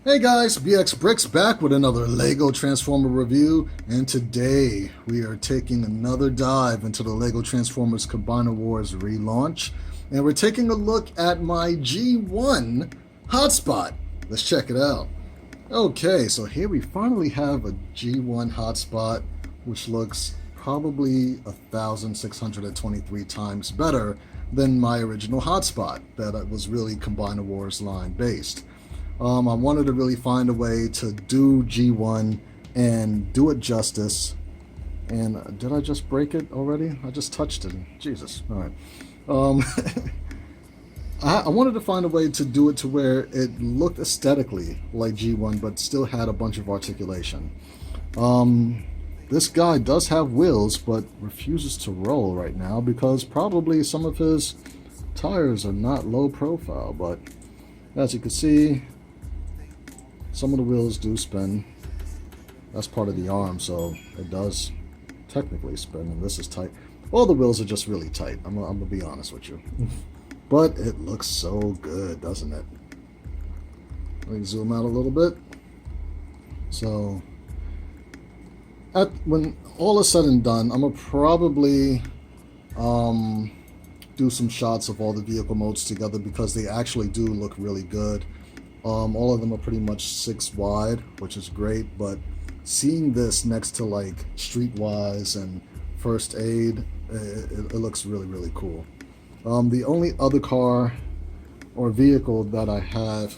Hey guys, Brix back with another LEGO Transformer review, and today we are taking another dive into the LEGO Transformers Combiner Wars relaunch, and we're taking a look at my G1 Hotspot. Let's check it out. Okay, so here we finally have a G1 Hotspot, which looks probably 1,623 times better than my original Hotspot that was really Combiner Wars line based. I wanted to really find a way to do G1 and do it justice. And did I just break it already? I just touched it. Jesus. All right. I wanted to find a way to do it to where it looked aesthetically like G1, but still had a bunch of articulation. This guy does have wheels, but refuses to roll right now because probably some of his tires are not low profile. But as you can see, some of the wheels do spin. That's part of the arm, so it does technically spin, and this is tight. All the wheels are just really tight. I'm gonna be honest with you. But it looks so good, doesn't it? Let me zoom out a little bit. So, when all is said and done, I'm gonna probably do some shots of all the vehicle modes together because they actually do look really good. All of them are pretty much 6 wide, which is great, but seeing this next to like Streetwise and First Aid, it looks really, really cool. The only other car or vehicle that I have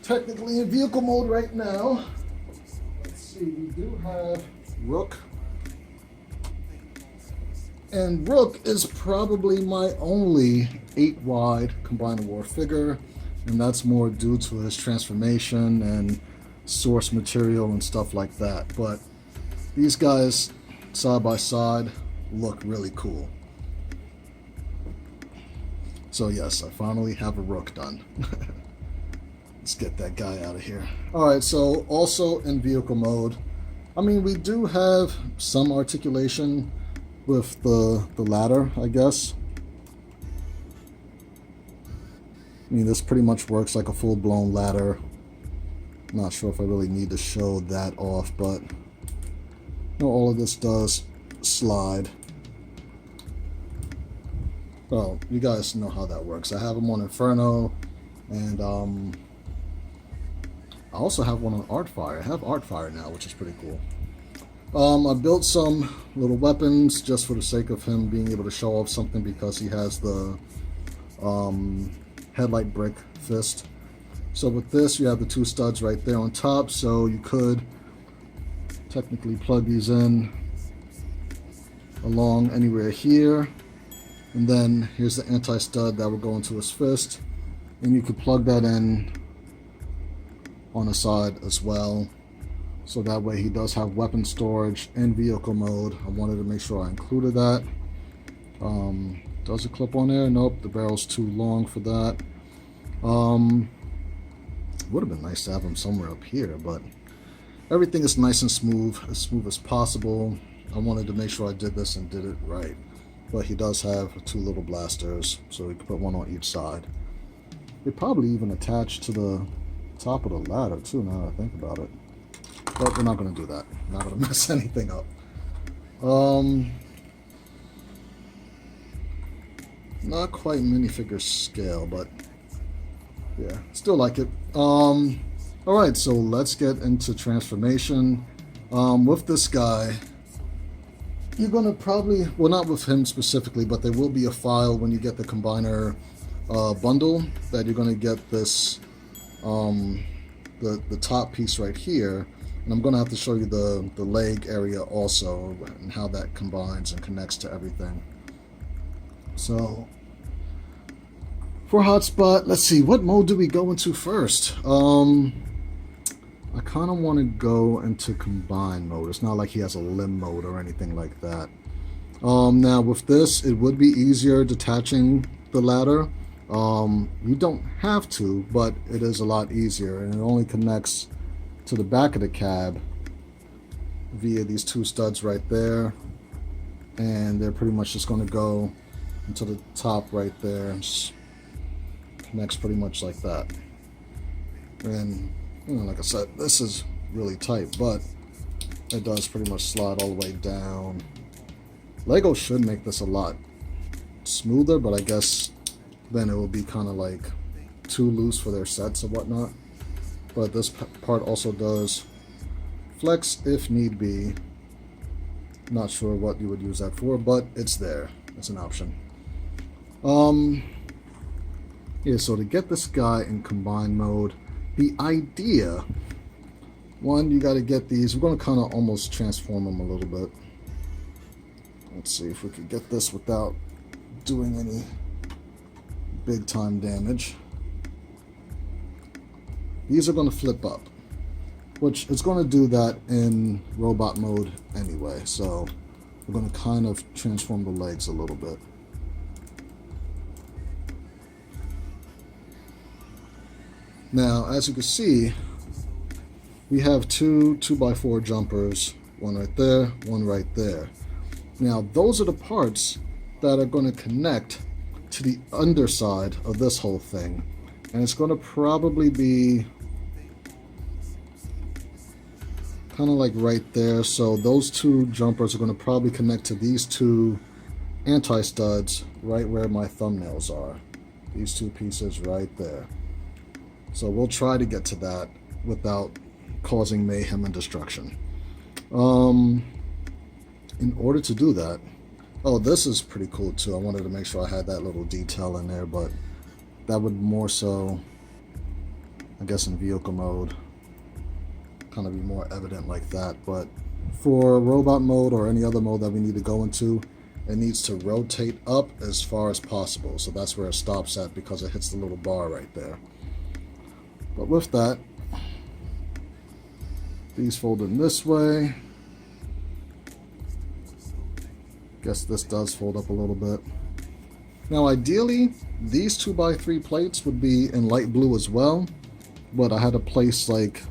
technically in vehicle mode right now, let's see, we do have Rook. And Rook is probably my only 8 wide Combiner War figure. And that's more due to his transformation and source material and stuff like that. But these guys, side by side, look really cool. So yes, I finally have a Rook done. Let's get that guy out of here. Alright, so also in vehicle mode, I mean, we do have some articulation with the ladder, I guess. I mean, this pretty much works like a full-blown ladder. Not sure if I really need to show that off, but you know, all of this does slide. Well, you guys know how that works. I have them on Inferno, and I also have one on Artfire. I have Artfire now, which is pretty cool. I built some little weapons just for the sake of him being able to show off something because he has the headlight brick fist. So with this, you have the 2 studs right there on top, so you could technically plug these in along anywhere here, and then here's the anti-stud that will go into his fist, and you could plug that in on the side as well, so that way he does have weapon storage in vehicle mode. I wanted to make sure I included that. Does it clip on there? Nope, the barrel's too long for that. Would have been nice to have him somewhere up here, but everything is nice and smooth as possible. I wanted to make sure I did this and did it right. But he does have 2 little blasters, so we can put one on each side. They probably even attach to the top of the ladder too, now that I think about it. But we're not going to do that. I'm not going to mess anything up. Not quite minifigure scale, but yeah, still like it. Alright, so let's get into transformation. With this guy, you're gonna probably, well, not with him specifically, but there will be a file when you get the Combiner bundle that you're gonna get this, the top piece right here. And I'm gonna have to show you the leg area also and how that combines and connects to everything. So for Hotspot, let's see, what mode do we go into first? I kind of want to go into combine mode. It's not like he has a limb mode or anything like that. Now with this, it would be easier detaching the ladder. You don't have to, but it is a lot easier, and it only connects to the back of the cab via these 2 studs right there, and they're pretty much just going to go into the top right there. Connects pretty much like that. And like I said, this is really tight, but it does pretty much slide all the way down. Lego should make this a lot smoother, but I guess then it will be kind of like too loose for their sets and whatnot. But this part also does flex if need be. Not sure what you would use that for, but it's there. It's an option. Yeah, so to get this guy in combine mode, the idea, one, you got to get these. We're going to kind of almost transform them a little bit. Let's see if we could get this without doing any big time damage. These are going to flip up, which it's going to do that in robot mode anyway. So we're going to kind of transform the legs a little bit. Now, as you can see, we have two 2x4 jumpers, one right there, one right there. Now, those are the parts that are going to connect to the underside of this whole thing. And it's going to probably be kind of like right there. So those two jumpers are going to probably connect to these two anti-studs right where my thumbnails are. These two pieces right there. So we'll try to get to that without causing mayhem and destruction. In order to do that, oh, this is pretty cool too. I wanted to make sure I had that little detail in there, but that would more so, I guess, in vehicle mode, kind of be more evident like that. But for robot mode or any other mode that we need to go into, it needs to rotate up as far as possible. So that's where it stops at, because it hits the little bar right there. But with that, these fold in this way. Guess this does fold up a little bit. Now ideally, these 2x3 plates would be in light blue as well, but I had to place like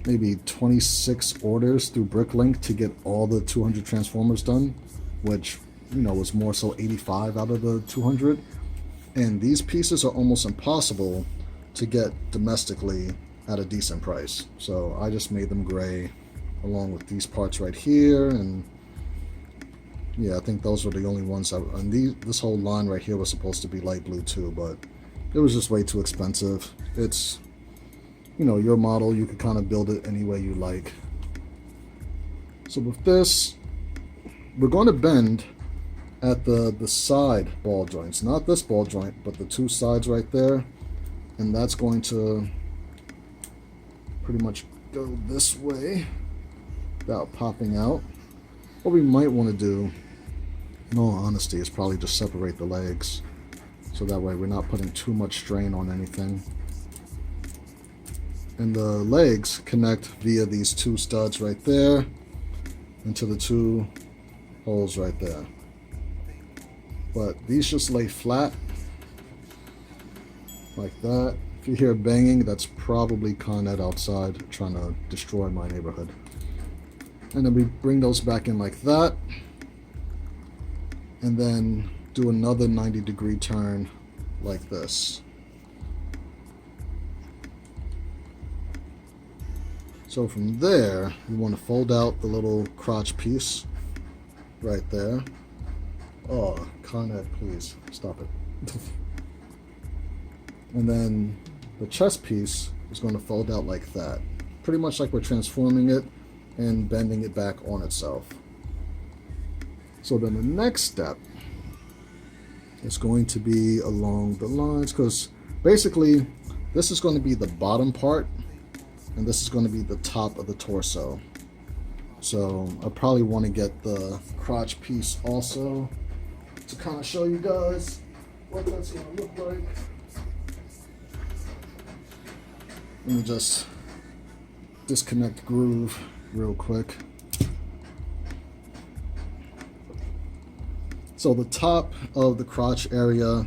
maybe 26 orders through Bricklink to get all the 200 transformers done, which, was more so 85 out of the 200. And these pieces are almost impossible to get domestically at a decent price. So I just made them gray along with these parts right here. And yeah, I think those were the only ones that, and this whole line right here was supposed to be light blue too, but it was just way too expensive. It's, your model, you could kind of build it any way you like. So with this, we're going to bend at the side ball joints, not this ball joint, but the two sides right there. And that's going to pretty much go this way without popping out. What we might want to do, in all honesty, is probably just separate the legs, so that way we're not putting too much strain on anything. And the legs connect via these two studs right there into the two holes right there. But these just lay flat like that. If you hear banging, that's probably Con Ed outside trying to destroy my neighborhood. And then we bring those back in like that, and then do another 90-degree turn like this. So from there, you want to fold out the little crotch piece right there. Oh, Con Ed, please stop it. And then the chest piece is going to fold out like that. Pretty much like we're transforming it and bending it back on itself. So then the next step is going to be along the lines, because basically this is going to be the bottom part and this is going to be the top of the torso. So I probably want to get the crotch piece also to kind of show you guys what that's going to look like. Let me just disconnect groove real quick. So the top of the crotch area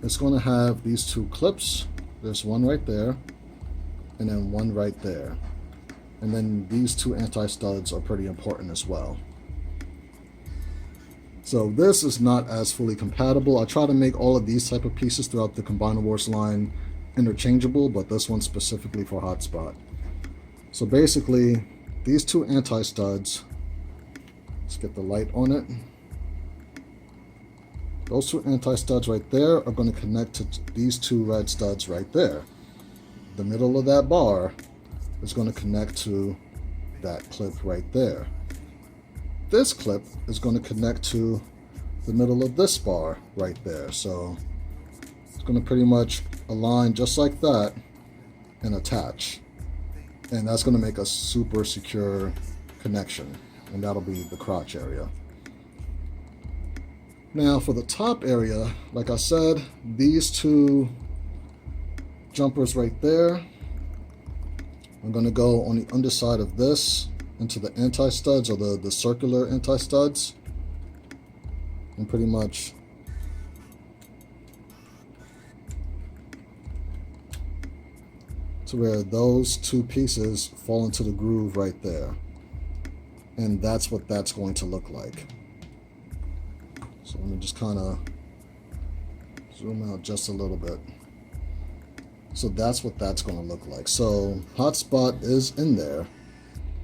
is going to have these two clips. There's one right there, and then one right there. And then these two anti-studs are pretty important as well. So this is not as fully compatible. I try to make all of these type of pieces throughout the Combiner Wars line interchangeable, but this one's specifically for Hotspot. So basically, these two anti-studs, let's get the light on it. Those two anti-studs right there are going to connect to these two red studs right there. The middle of that bar is going to connect to that clip right there. This clip is going to connect to the middle of this bar right there. So it's going to pretty much align just like that and attach. And that's going to make a super secure connection. And that'll be the crotch area. Now for the top area, like I said, these two jumpers right there, I'm going to go on the underside of this into the anti-studs, or the circular anti-studs, and pretty much to where those two pieces fall into the groove right there. And that's what that's going to look like. So let me just kind of zoom out just a little bit. So that's what that's going to look like. So Hotspot is in there,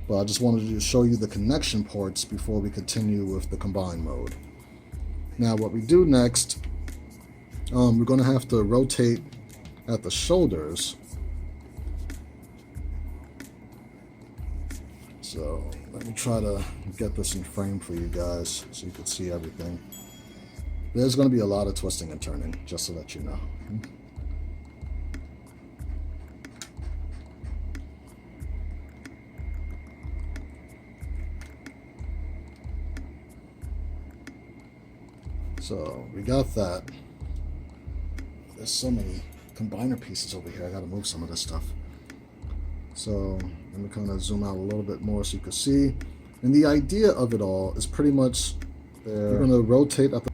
but I just wanted to show you the connection ports before we continue with the combine mode. Now what we do next, we're going to have to rotate at the shoulders. So let me try to get this in frame for you guys so you can see everything. There's going to be a lot of twisting and turning, just to let you know. So we got that. There's so many combiner pieces over here. I got to move some of this stuff. So let me kind of zoom out a little bit more so you can see. And the idea of it all is pretty much there. We're going to rotate at the,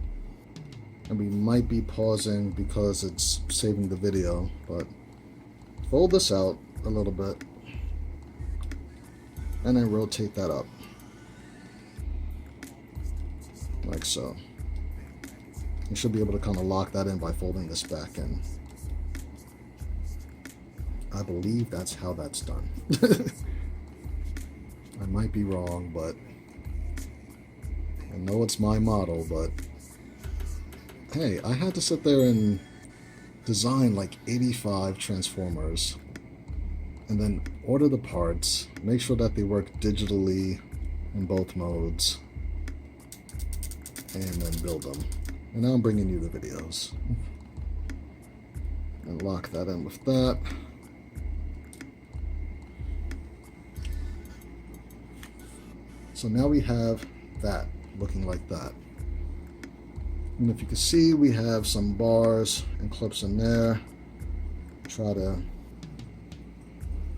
and we might be pausing because it's saving the video, but fold this out a little bit and then rotate that up like so. You should be able to kind of lock that in by folding this back in. I believe that's how that's done. I might be wrong, but I know it's my model, but hey, I had to sit there and design like 85 transformers and then order the parts, make sure that they work digitally in both modes, and then build them. And now I'm bringing you the videos. And lock that in with that. So now we have that looking like that. And if you can see, we have some bars and clips in there. Try to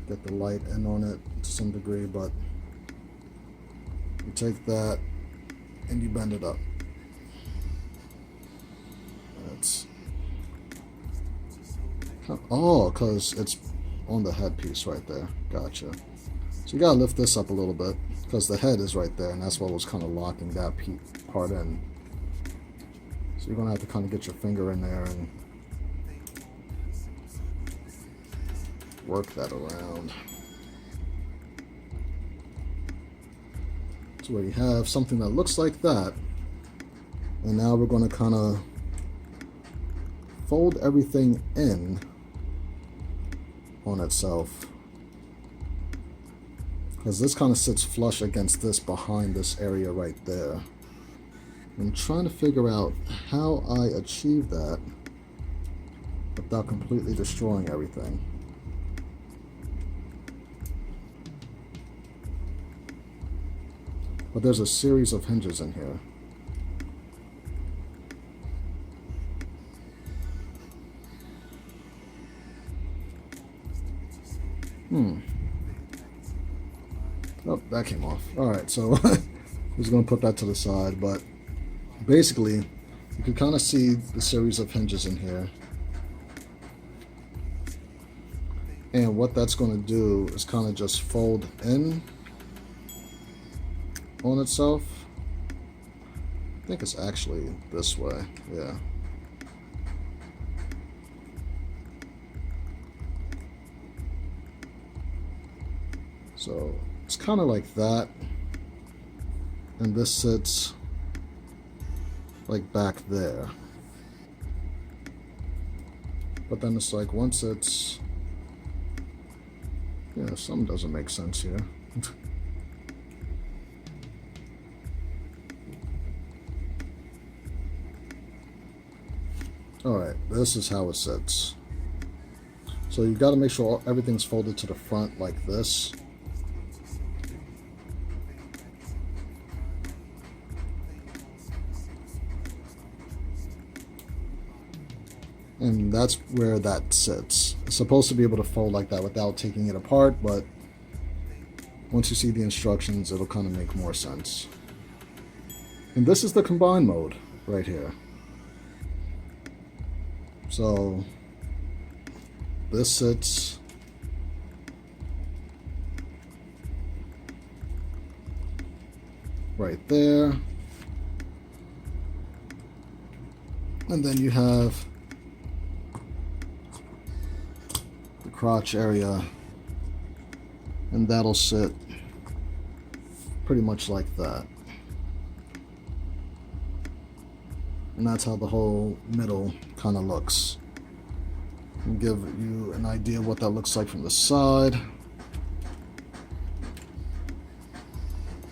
get the light in on it to some degree, but you take that and you bend it up. That's, oh, because it's on the headpiece right there. Gotcha. So you gotta lift this up a little bit because the head is right there, and that's what was kind of locking that part in. So you're gonna have to kind of get your finger in there and work that around. So where you have something that looks like that, and now we're going to kind of fold everything in on itself, because this kind of sits flush against this behind this area right there. I'm trying to figure out how I achieve that without completely destroying everything. But there's a series of hinges in here. Oh, that came off. Alright, so I'm just going to put that to the side, but basically you can kind of see the series of hinges in here. And what that's going to do is kind of just fold in on itself. I think it's actually this way, yeah. So it's kind of like that, and this sits like back there. But then it's like once it's, yeah, something doesn't make sense here. Alright, this is how it sits. So you got to make sure everything's folded to the front like this. And that's where that sits. It's supposed to be able to fold like that without taking it apart, but once you see the instructions, it'll kind of make more sense. And this is the combine mode right here. So this sits right there. And then you have the crotch area, and that'll sit pretty much like that. And that's how the whole middle kind of looks. I'll give you an idea of what that looks like from the side.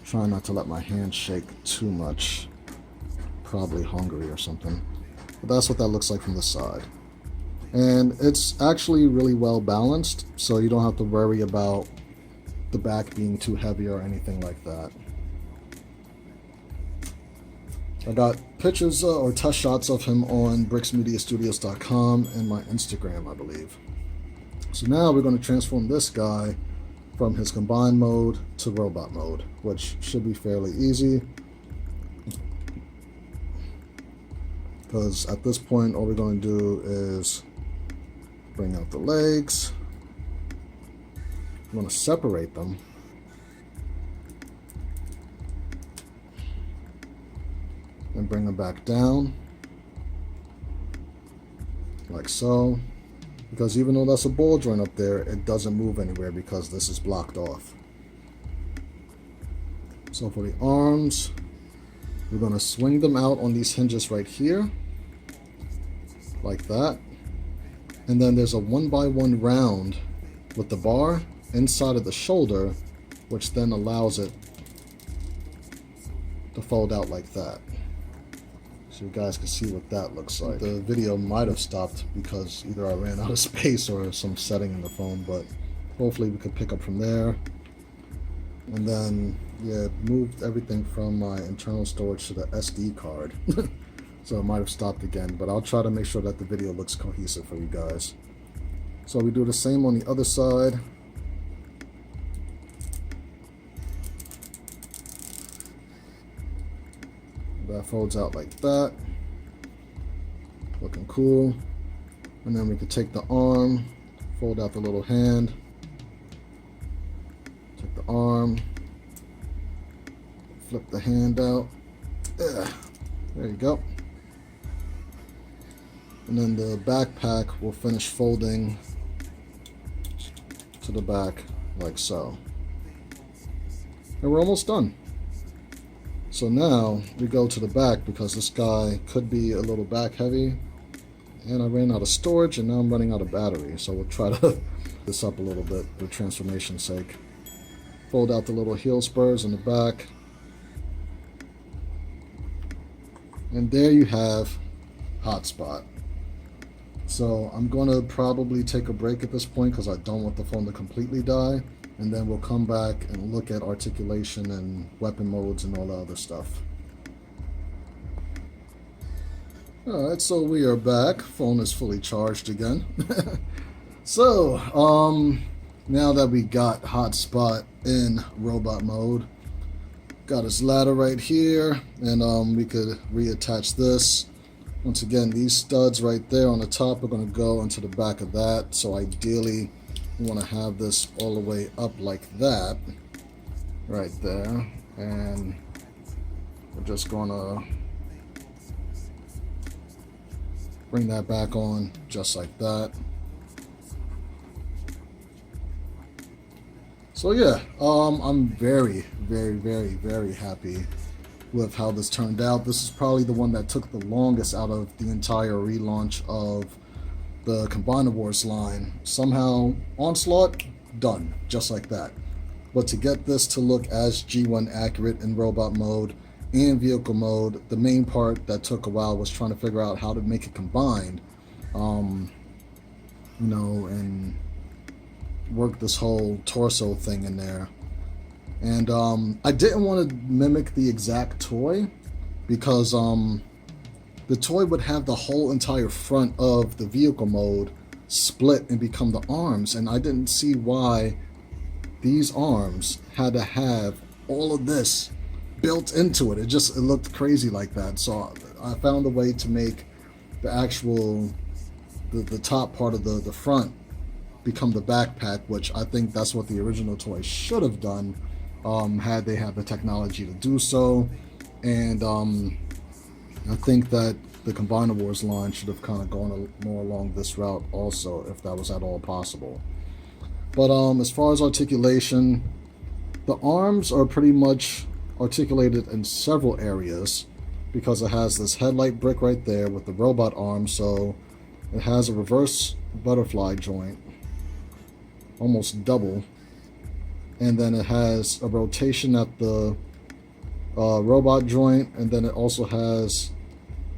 Try not to let my hand shake too much. Probably hungry or something. But that's what that looks like from the side. And it's actually really well balanced, so you don't have to worry about the back being too heavy or anything like that. I got pictures or test shots of him on brixmediastudios.com and my Instagram, I believe. So now we're going to transform this guy from his combined mode to robot mode, which should be fairly easy. Because at this point, all we're going to do is bring out the legs. I'm going to separate them. And bring them back down. Like so. Because even though that's a ball joint up there, it doesn't move anywhere because this is blocked off. So for the arms, we're going to swing them out on these hinges right here. Like that. And then there's a 1x1 round with the bar inside of the shoulder, which then allows it to fold out like that. So you guys can see what that looks like. The video might have stopped because either I ran out of space or some setting in the phone, but hopefully we could pick up from there. And then, yeah, moved everything from my internal storage to the SD card. So it might have stopped again, but I'll try to make sure that the video looks cohesive for you guys. So we do the same on the other side. That folds out like that. Looking cool. And then we can take the arm, fold out the little hand. Take the arm, flip the hand out. There you go. And then the backpack will finish folding to the back like so. And we're almost done. So now we go to the back because this guy could be a little back heavy. And I ran out of storage and now I'm running out of battery. So we'll try to this up a little bit for transformation's sake. Fold out the little heel spurs in the back. And there you have Hotspot. So I'm going to probably take a break at this point because I don't want the phone to completely die. And then we'll come back and look at articulation and weapon modes and all the other stuff. Alright, so we are back. Phone is fully charged again. So, now that we got Hotspot in robot mode, got his ladder right here, and we could reattach this. Once again, these studs right there on the top are going to go into the back of that. So ideally, we want to have this all the way up like that, right there. And we're just going to bring that back on just like that. So yeah, I'm very, very, very, very happy with how this turned out. This is probably the one that took the longest out of the entire relaunch of the Combiner Wars line. Somehow, Onslaught, done, just like that. But to get this to look as G1 accurate in robot mode and vehicle mode, the main part that took a while was trying to figure out how to make it combined, and work this whole torso thing in there. And I didn't want to mimic the exact toy because the toy would have the whole entire front of the vehicle mode split and become the arms, and I didn't see why these arms had to have all of this built into it. It looked crazy like that. So I found a way to make the actual the top part of the front become the backpack, which I think that's what the original toy should have done, had they had the technology to do so. And I think that the Combiner Wars line should have kind of gone more along this route also, if that was at all possible. But as far as articulation, the arms are pretty much articulated in several areas because it has this headlight brick right there with the robot arm. So it has a reverse butterfly joint, almost double, and then it has a rotation at the robot joint, and then it also has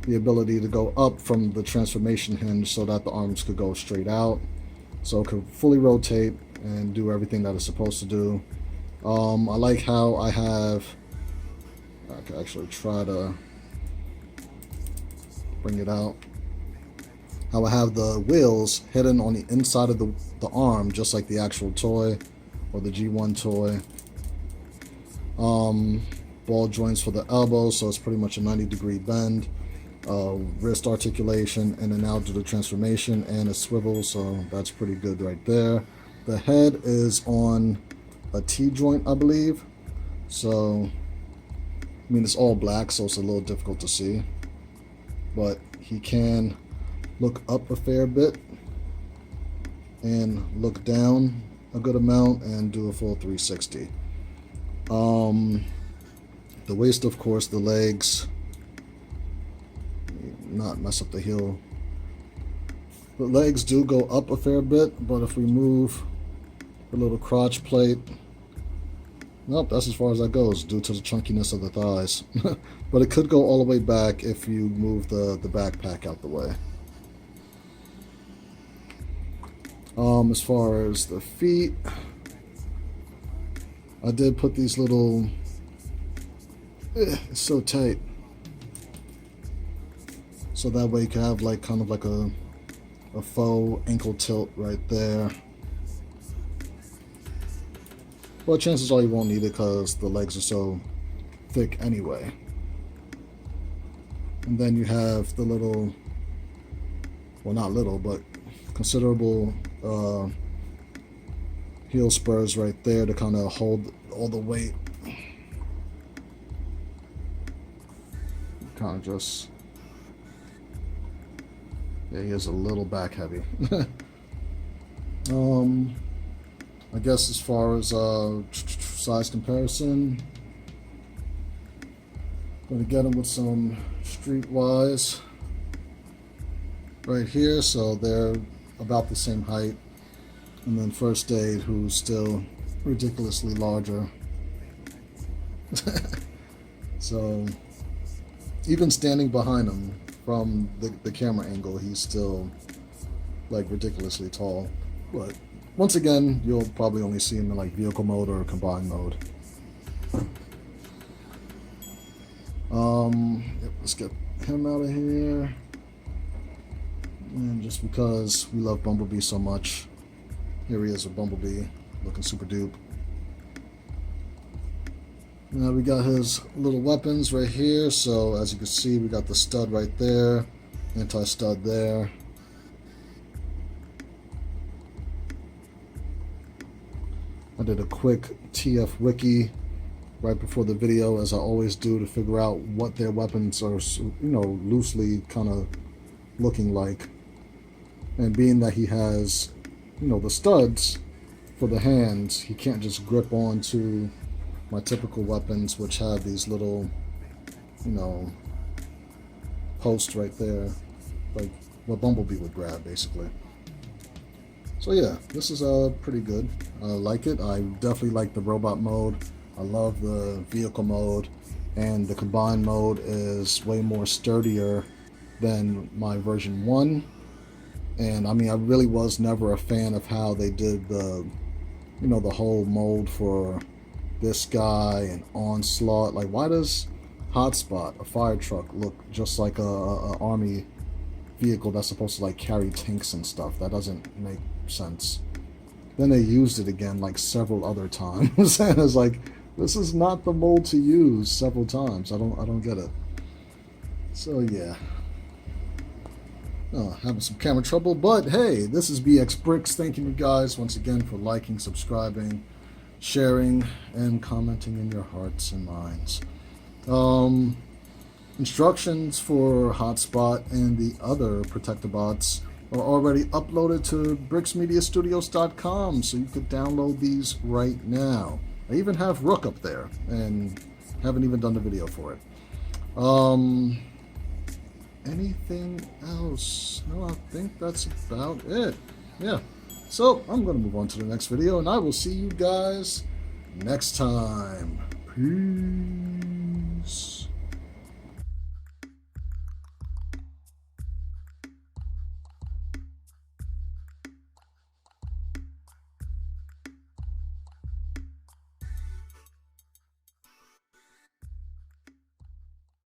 the ability to go up from the transformation hinge so that the arms could go straight out, so it could fully rotate and do everything that it's supposed to do. I like how I could actually try to bring it out, how I have the wheels hidden on the inside of the arm, just like the actual toy or the G1 toy. Ball joints for the elbow, so it's pretty much a 90-degree bend. Wrist articulation, and then now do the transformation and a swivel, so that's pretty good right there. The head is on a T-joint, I believe. So, I mean, it's all black, so it's a little difficult to see. But he can look up a fair bit and look down a good amount and do a full 360. The waist, of course, the legs, not mess up the heel. The legs do go up a fair bit, but if we move the little crotch plate, nope, that's as far as that goes due to the chunkiness of the thighs. But it could go all the way back if you move the backpack out the way. As far as the feet, I did put these little, it's so tight, so that way you can have like kind of like a faux ankle tilt right there. Well, chances are you won't need it because the legs are so thick anyway. And then you have the little, well, not little, but considerable heel spurs right there to kind of hold all the weight. Kind of just, yeah, he is a little back heavy. I guess as far as size comparison, going to get them with some streetwise right here, so they're about the same height. And then First Aid, who's still ridiculously larger. So even standing behind him from the camera angle, he's still like ridiculously tall. But once again, you'll probably only see him in like vehicle mode or combined mode. Let's get him out of here. And just because we love Bumblebee so much, here he is with Bumblebee, looking super dupe. Now we got his little weapons right here. So as you can see, we got the stud right there, anti-stud there. I did a quick TF wiki right before the video, as I always do, to figure out what their weapons are, loosely kind of looking like. And being that he has, the studs for the hands, he can't just grip onto my typical weapons, which have these little, you know, posts right there, like what Bumblebee would grab, basically. So yeah, this is pretty good. I like it. I definitely like the robot mode. I love the vehicle mode, and the combined mode is way more sturdier than my version 1. And I mean, I really was never a fan of how they did the, you know, the whole mode for this guy and Onslaught. Like, why does Hotspot, a fire truck, look just like a army vehicle that's supposed to like carry tanks and stuff? That doesn't make sense. Then they used it again like several other times, and it's like, this is not the mold to use several times. I don't get it. So yeah. Having some camera trouble, but hey, this is BX Brix. Thanking you guys once again for liking, subscribing, sharing, and commenting in your hearts and minds. Instructions for Hotspot and the other Protectobots are already uploaded to BrixMediaStudios.com, so you could download these right now. I even have Rook up there, and haven't even done the video for it. Anything else? No, I think that's about it. Yeah. So, I'm going to move on to the next video, and I will see you guys next time. Peace.